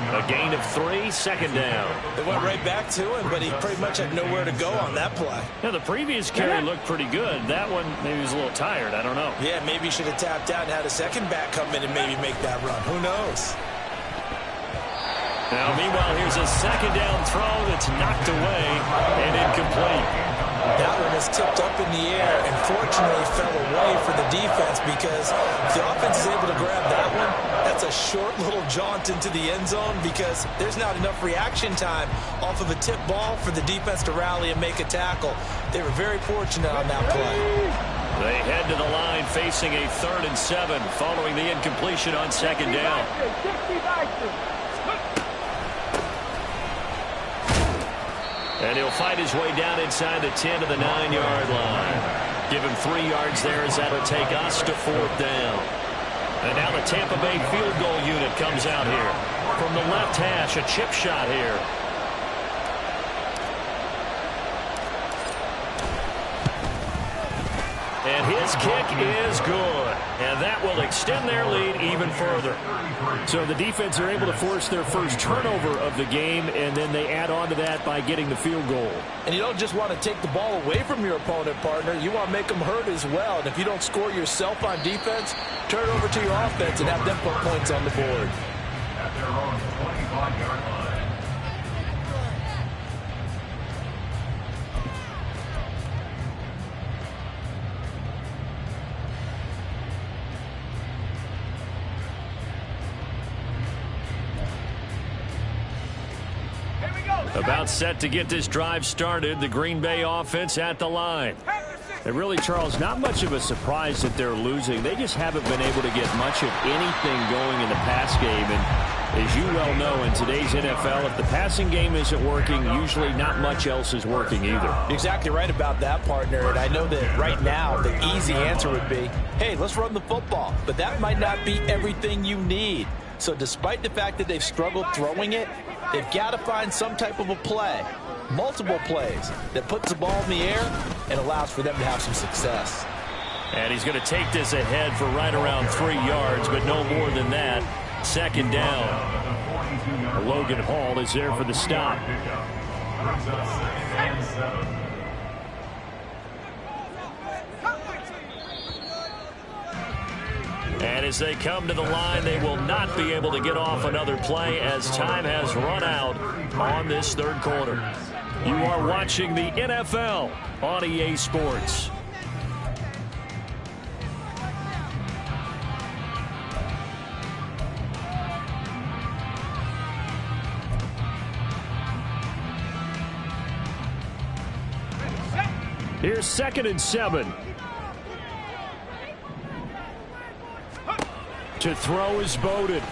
A gain of 3, 2nd down. They went right back to him, but he pretty much had nowhere to go on that play. Yeah, the previous carry looked pretty good. That one, maybe he was a little tired. I don't know. Yeah, maybe he should have tapped out and had a second back come in and maybe make that run. Who knows? Now, meanwhile, here's a 2nd down throw that's knocked away and incomplete. That one is tipped up in the air and fortunately fell away for the defense, because if the offense is able to grab that one, that's a short little jaunt into the end zone because there's not enough reaction time off of a tip ball for the defense to rally and make a tackle. They were very fortunate on that play. They head to the line facing a 3rd and 7 following the incompletion on 2nd down. And he'll fight his way down inside the 10 to the 9-yard line. Give him 3 yards there as that'll take us to 4th down. And now the Tampa Bay field goal unit comes out here. From the left hash, a chip shot here. And his kick is good. And that will extend their lead even further. So the defense are able to force their first turnover of the game, and then they add on to that by getting the field goal. And you don't just want to take the ball away from your opponent, partner. You want to make them hurt as well. And if you don't score yourself on defense, turn it over to your offense and have them put points on the board. At their own 25-yard line. About set to get this drive started, the Green Bay offense at the line. And really, Charles, not much of a surprise that they're losing. They just haven't been able to get much of anything going in the pass game. And as you well know, in today's NFL, if the passing game isn't working, usually not much else is working either. You're exactly right about that, partner. And I know that right now the easy answer would be, hey, let's run the football. But that might not be everything you need. So despite the fact that they've struggled throwing it, they've got to find some type of a play, multiple plays, that puts the ball in the air and allows for them to have some success. And he's going to take this ahead for right around 3 yards, but no more than that. 2nd down. Logan Hall is there for the stop. And as they come to the line, they will not be able to get off another play as time has run out on this 3rd quarter. You are watching the NFL on EA Sports. Here's 2nd and 7. To throw is Bowden.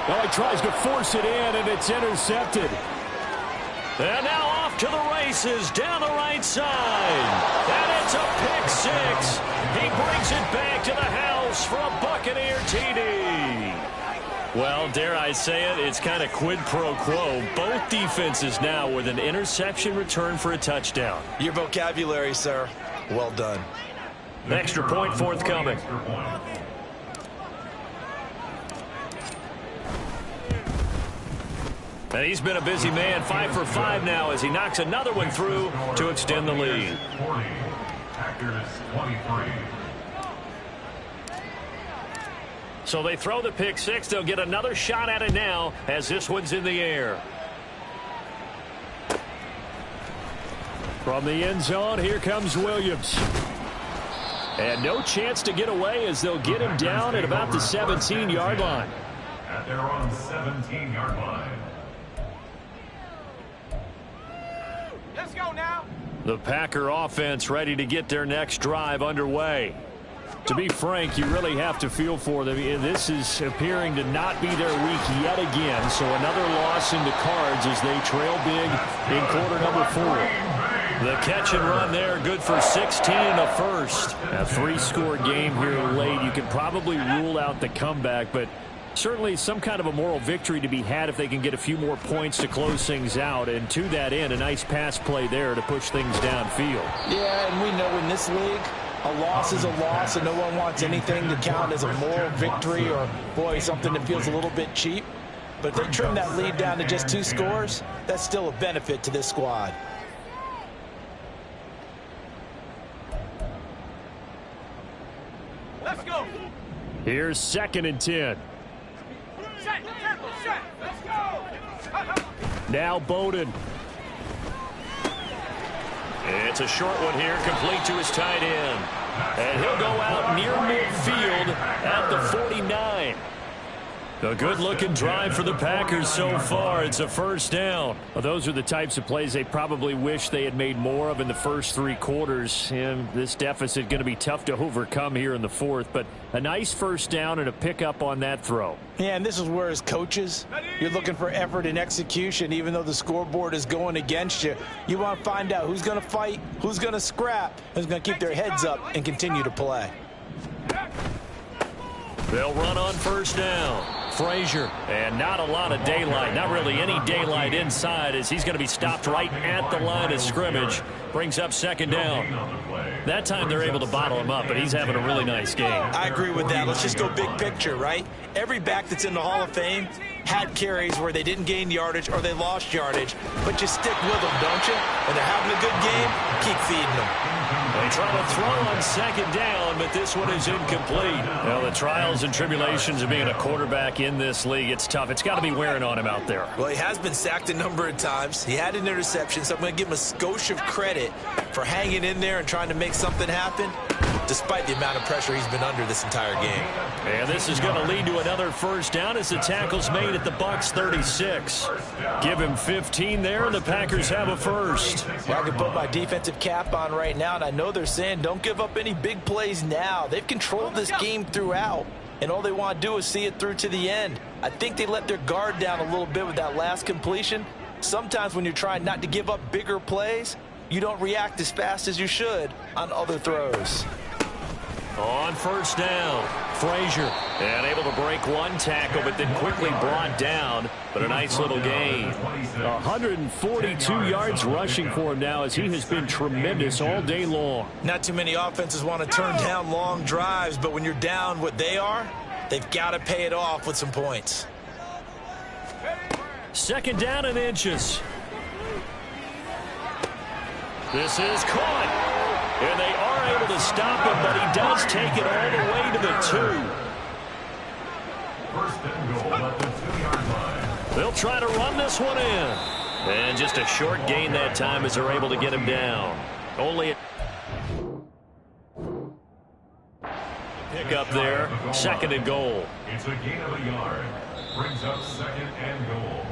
Well, he tries to force it in, and it's intercepted. And now off to the races down the right side. And it's a pick 6. He brings it back to the house for a bucket Buccaneer TD. Well, dare I say it, it's kind of quid pro quo. Both defenses now with an interception return for a touchdown. Your vocabulary, sir. Well done. Extra point forthcoming. And he's been a busy man, 5 for 5 now as he knocks another one through to extend the lead. 40, Packers 23. So they throw the pick six. They'll get another shot at it now as this one's in the air. From the end zone, here comes Williams. And no chance to get away as they'll get him down at about the 17-yard line. At their own 17-yard line. Let's go now. The Packer offense ready to get their next drive underway. To be frank, you really have to feel for them. This is appearing to not be their week yet again. So another loss in the cards as they trail big in quarter number 4. The catch and run there, good for 16 and a first. A 3-score game here late. You can probably rule out the comeback, but certainly some kind of a moral victory to be had if they can get a few more points to close things out. And to that end, a nice pass play there to push things downfield. Yeah, and we know in this league, a loss is a loss, and no one wants anything to count as a moral victory or, boy, something that feels a little bit cheap. But if they trim that lead down to just 2 scores, that's still a benefit to this squad. Let's go. Here's 2nd and 10. Set. Let's go. Now Bowden. It's a short one here, complete to his tight end. And he'll go out near midfield at the 49. A good-looking drive for the Packers so far. It's a first down. Well, those are the types of plays they probably wish they had made more of in the first 3 quarters. And this deficit going to be tough to overcome here in the 4th. But a nice first down and a pickup on that throw. Yeah, and this is where as coaches, you're looking for effort and execution. Even though the scoreboard is going against you, you want to find out who's going to fight, who's going to scrap, who's going to keep their heads up and continue to play. They'll run on first down. Frazier, and not a lot of daylight, not really any daylight inside as he's going to be stopped right at the line of scrimmage. Brings up 2nd down. That time they're able to bottle him up, but he's having a really nice game. I agree with that. Let's just go big picture, right? Every back that's in the Hall of Fame had carries where they didn't gain yardage or they lost yardage, but you stick with them, don't you? When they're having a good game, keep feeding them. They try to throw on 2nd down, but this one is incomplete. Well, the trials and tribulations of being a quarterback in this league, it's tough. It's got to be wearing on him out there. Well, he has been sacked a number of times. He had an interception, so I'm going to give him a skosh of credit for hanging in there and trying to make something happen, despite the amount of pressure he's been under this entire game. And this is going to lead to another first down as the tackle's made at the Bucs 36. Give him 15 there, and the Packers have a first. Well, I can put my defensive cap on right now, and I know they're saying don't give up any big plays now. They've controlled this game throughout, and all they want to do is see it through to the end. I think they let their guard down a little bit with that last completion. Sometimes when you're trying not to give up bigger plays, you don't react as fast as you should on other throws. On first down, Frazier, and able to break one tackle, but then quickly brought down. But a nice little gain. 142 yards rushing for him now as he has been tremendous all day long. Not too many offenses want to turn down long drives, but when you're down what they are, they've got to pay it off with some points. 2nd down and inches. This is caught. And they are able to stop him, but he does take it all the way to the 2. First and goal at the 2-yard line. They'll try to run this one in. And just a short gain that time as they're able to get him down. Only a pick up there. 2nd and goal. It's a gain of a yard. Brings up 2nd and goal.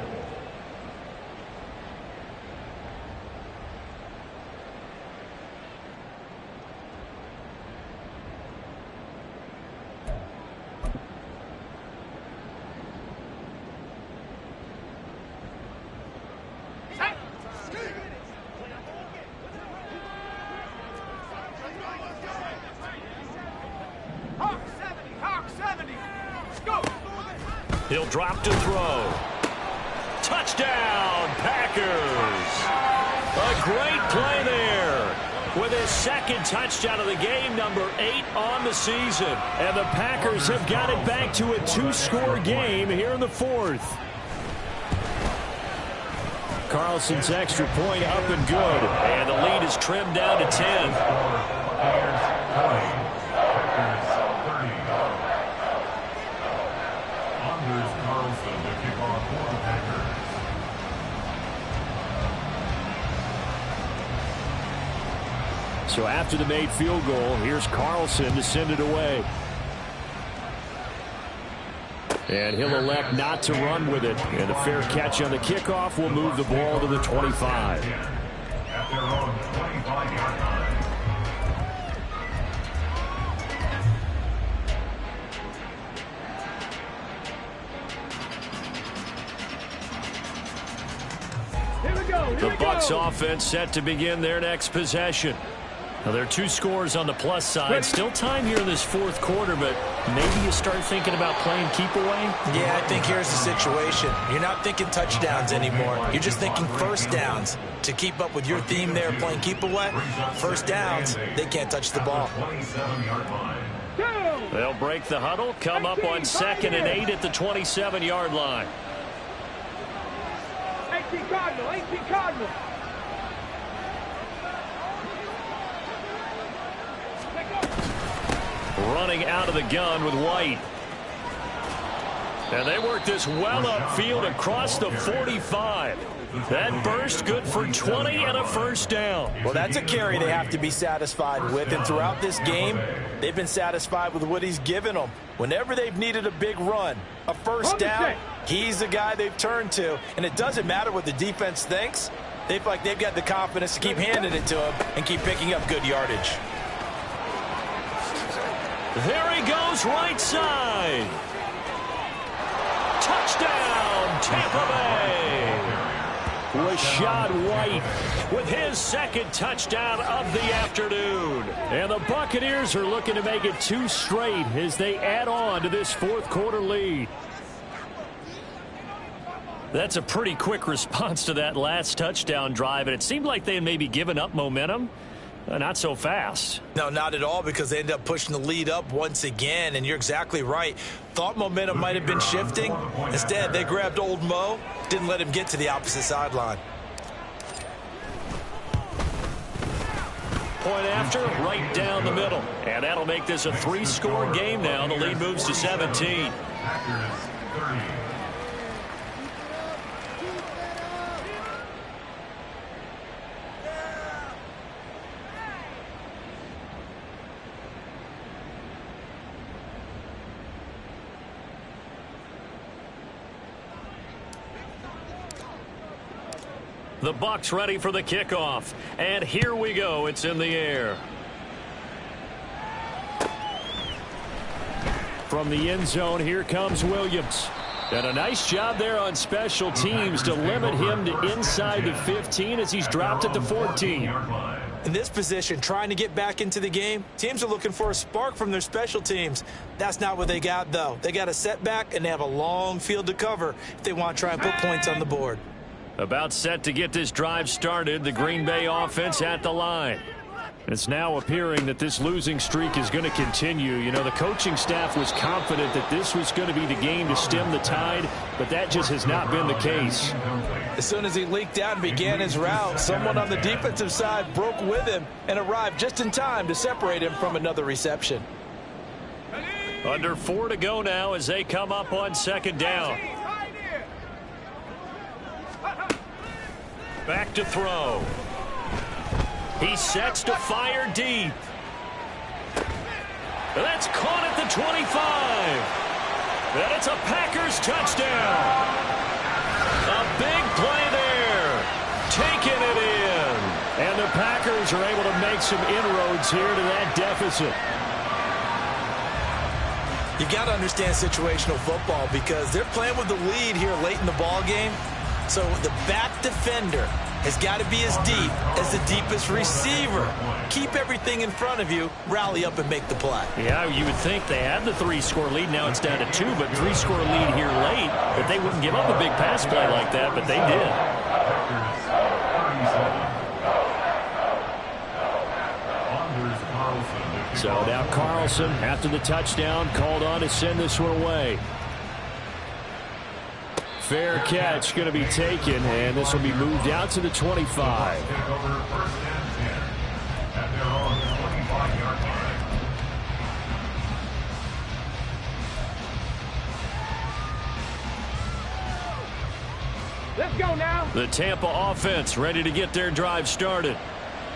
Hawk 70. He'll drop to throw. Touchdown, Packers. A great play there. With his second touchdown of the game, number 8 on the season. And the Packers have got it back to a 2-score game here in the 4th. Carlson's extra point up and good. And the lead is trimmed down to 10. So after the made field goal, here's Carlson to send it away. And he'll elect not to run with it. And a fair catch on the kickoff will move the ball to the 25. At their own 25-yard line. The Bucs offense set to begin their next possession. Now, there are 2 scores on the plus side. Still time here in this 4th quarter, but maybe you start thinking about playing keep away? Yeah, I think here's the situation. You're not thinking touchdowns anymore. You're just thinking first downs. To keep up with your theme there, playing keep away, first downs, they can't touch the ball. They'll break the huddle, come up on 2nd and 8 at the 27-yard line. 18 Cardinal, 18 Cardinal. Running out of the gun with White. And they work this well upfield across the 45. That burst good for 20 and a first down. Well, that's a carry they have to be satisfied with. And throughout this game, they've been satisfied with what he's given them. Whenever they've needed a big run, a first down, he's the guy they've turned to. And it doesn't matter what the defense thinks. They feel like they've got the confidence to keep handing it to him and keep picking up good yardage. There he goes, right side. Touchdown, Tampa Bay. Rashad White with his second touchdown of the afternoon. And the Buccaneers are looking to make it 2 straight as they add on to this 4th quarter lead. That's a pretty quick response to that last touchdown drive, and it seemed like they had maybe given up momentum. Not so fast. No, not at all, because they ended up pushing the lead up once again, and you're exactly right. Thought momentum might have been shifting. Instead, they grabbed old Mo, didn't let him get to the opposite sideline. Point after, right down the middle. And that'll make this a 3-score game now. The lead moves to 17. The Bucs ready for the kickoff. And here we go. It's in the air. From the end zone, here comes Williams. And a nice job there on special teams to limit him to inside the 15 as he's dropped at the 14. In this position, trying to get back into the game, teams are looking for a spark from their special teams. That's not what they got, though. They got a setback, and they have a long field to cover if they want to try and put points on the board. About set to get this drive started, the Green Bay offense at the line. It's now appearing that this losing streak is going to continue. You know, the coaching staff was confident that this was going to be the game to stem the tide, but that just has not been the case. As soon as he leaked out and began his route, someone on the defensive side broke with him and arrived just in time to separate him from another reception. Under 4 to go now as they come up on 2nd down. Back to throw. He sets to fire deep. That's caught at the 25. And it's a Packers touchdown. A big play there. Taking it in. And the Packers are able to make some inroads here to that deficit. You've got to understand situational football because they're playing with the lead here late in the ball game. So the back defender has got to be as deep as the deepest receiver. keep everything in front of you, rally up and make the play. Yeah, you would think they had the 3-score lead. Now it's down to 2, but 3-score lead here late. That they wouldn't give up a big pass play like that, but they did. So now Carlson, after the touchdown, called on to send this one away. Fair catch going to be taken, and this will be moved out to the 25. Let's go now. The Tampa offense ready to get their drive started.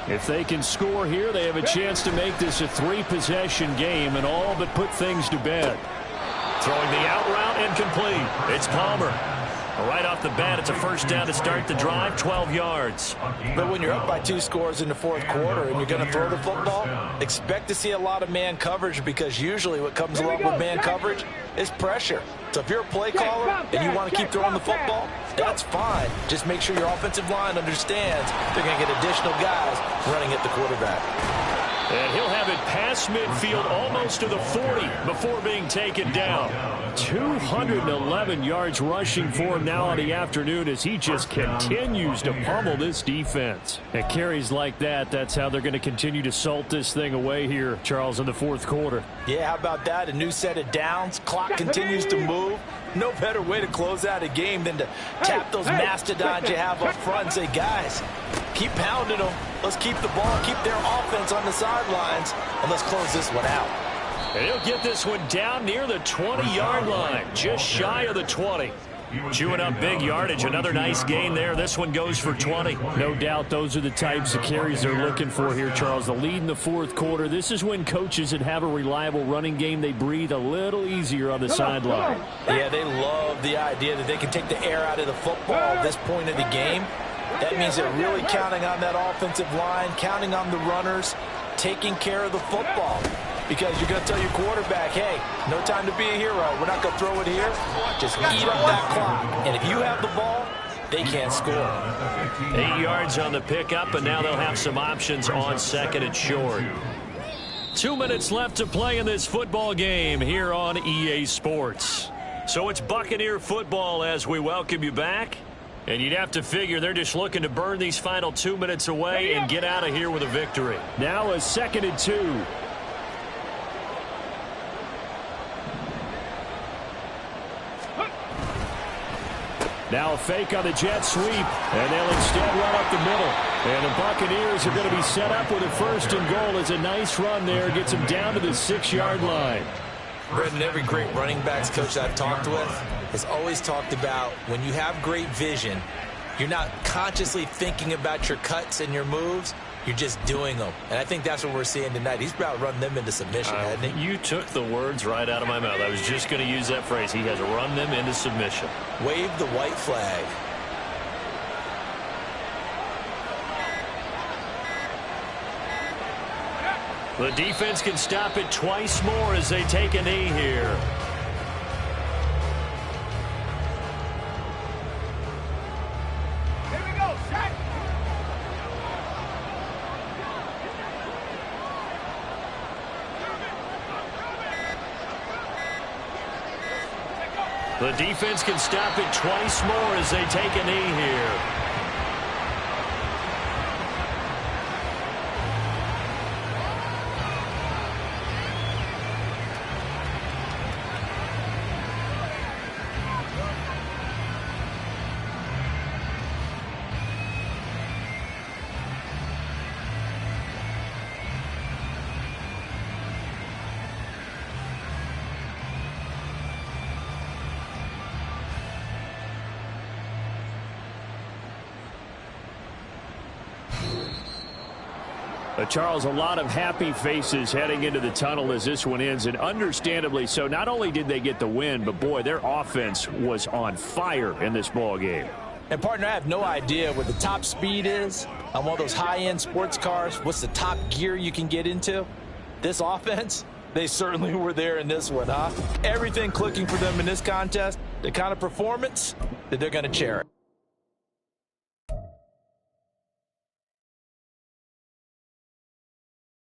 If they can score here, they have a chance to make this a 3-possession game and all but put things to bed. Throwing the out route incomplete. It's Palmer. Right off the bat, it's a first down to start the drive, 12 yards. But when you're up by 2 scores in the fourth quarter and you're going to throw the football, expect to see a lot of man coverage, because usually what comes along with man coverage is pressure. So if you're a play caller and you want to keep throwing the football, that's fine. Just make sure your offensive line understands they're going to get additional guys running at the quarterback. And he'll have it past midfield almost to the 40 before being taken down. 211 yards rushing for him now on the afternoon as he just continues to pummel this defense. And carries like that, that's how they're going to continue to salt this thing away here, Charles, in the fourth quarter. Yeah, how about that? A new set of downs. Clock continues to move. No better way to close out a game than to tap those mastodons you have up front and say, guys, keep pounding them. Let's keep the ball, keep their offense on the sidelines, and let's close this one out. And he'll get this one down near the 20-yard line, just shy of the 20. Chewing up big yardage. Another nice gain there. This one goes for 20. No doubt those are the types of carries they're looking for here, Charles. The lead in the fourth quarter. This is when coaches that have a reliable running game, they breathe a little easier on the sideline. Yeah, they love the idea that they can take the air out of the football at this point of the game. That means they're really counting on that offensive line, counting on the runners, taking care of the football. Because you're going to tell your quarterback, hey, no time to be a hero. We're not going to throw it here. Just eat up that clock. And if you have the ball, they can't score. 8 yards on the pickup, and now they'll have some options on second and short. 2 minutes left to play in this football game here on EA Sports. So it's Buccaneer football as we welcome you back. And you'd have to figure they're just looking to burn these final 2 minutes away and get out of here with a victory. Now a 2nd and 2. Now a fake on the jet sweep, and they'll instead run up the middle. And the Buccaneers are going to be set up with a 1st and goal. As a nice run there gets them down to the 6-yard line. Brendan, every great running backs coach I've talked with has always talked about when you have great vision, you're not consciously thinking about your cuts and your moves. You're just doing them. And I think that's what we're seeing tonight. He's about to run them into submission, hasn't he? You took the words right out of my mouth. I was just going to use that phrase. He has run them into submission. Wave the white flag. The defense can stop it twice more as they take a knee here. Here we go, set. The defense can stop it twice more as they take a knee here. Charles, a lot of happy faces heading into the tunnel as this one ends, and understandably so. Not only did they get the win, but boy, their offense was on fire in this ball game. And partner, I have no idea what the top speed is on one of those high-end sports cars. What's the top gear you can get into? This offense, they certainly were there in this one, huh? Everything clicking for them in this contest, the kind of performance that they're going to cherish.